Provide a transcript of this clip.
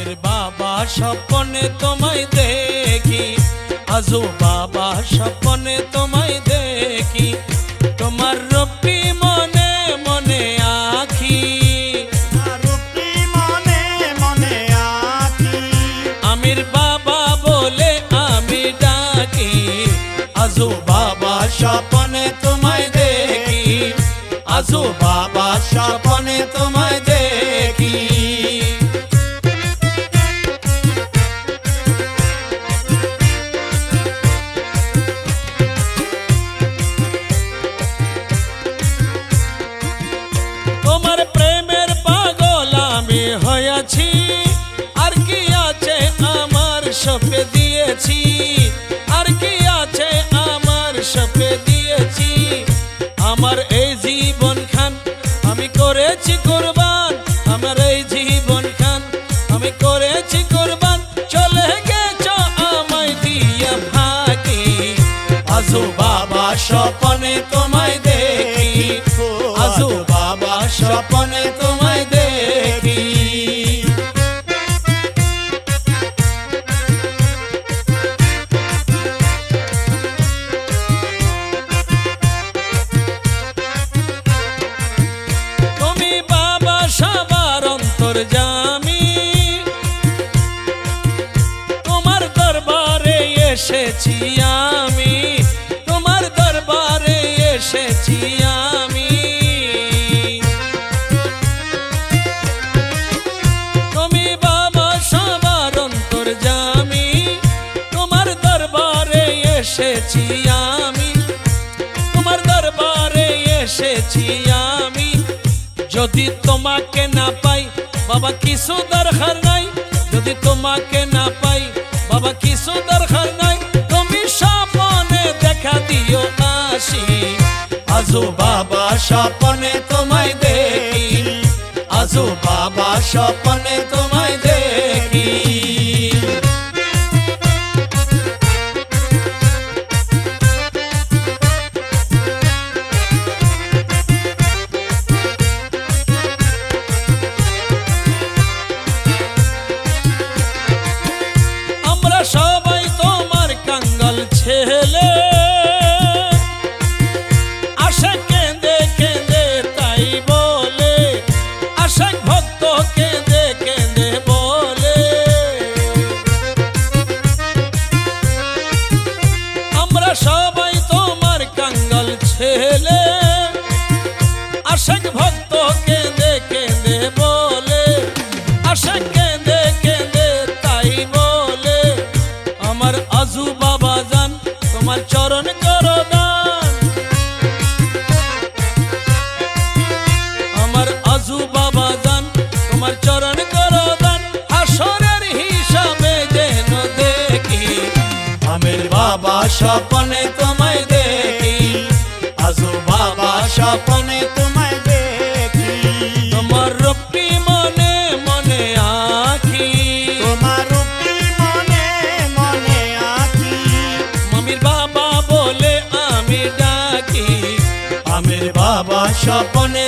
আমির বাবা স্বপ্নে তোমায় দেখি, আজো বাবা স্বপ্নে তোমায় দেখি, তোমার রূপটি মনে মনে আঁকি, রূপটি মনে মনে আঁকি। আমির বাবা বলে আমি ডাকি, আজো বাবা স্বপ্নে তোমায় দেখি, আজো বাবা স্বপ্নে তোমায় দেখি। তোমার প্রেমের পাগল আমি হয়েছি, আর কি আছে আমার সপে দিয়েছি, আর কি আছে আমার সপে দিয়েছি, আমার এই জীবন খান আমি করেছি কুরবান, আমার এই জীবন খান আমি করেছি কুরবান, চলে গেছ আমায় দিয়া ফাঁকি, আজো বাবা স্বপ্নে তোমায় দেখি, আজো বাবা স্বপ্নে তোমায় দেখি। তুমি বাবা সবার অন্তর্যামী, তোমার দরবারে এসেছি আমি, তোমার দরবারে এসেছি আমি, তুমি বাবা সবার অন্তর্যামী, তোমার দরবারে এসেছি আমি, তোমার দরবারে এসেছি আমি, যদি তোমাকে না পাই বাবা কিছু দরকার নাই, যদি তোমাকে না পাই বাবা কিছু দরকার নাই, তুমি স্বপ্নে দেখা দিও আসি, আজো বাবা স্বপ্নে তোমায় দেখি, আজো বাবা স্বপ্নে তোমায় দেখি। আমরা সবাই তোমার কাঙ্গাল ছেলে, আশা কেঁদে কেঁদে তাই বলে, আশা ভক্ত কেঁদে কেঁদে বলে, আমরা সবাই তোমার কাঙ্গাল ছেলে, আশা ভক্ত কেঁদে কেঁদে বলে, আশা কেঁদে কেঁদে তাই বলে, আমার আজু বাবা জান তোমার চরণ করো দান, আমার আজু বাবা জান তোমার চরণ করো দান, হাসরের হিসাবে যেন দেখি, আমির বাবা স্বপ্নে তোমায় দেখি, আজু বাবা স্বপ্নে তোমায় দেখি, তোমার রূপটি মনে মনে আঁকি, তোমার রূপটি মনে মনে আঁকি। আমির বাবা বলে আমি ডাকি, আমির বাবা স্বপ্নে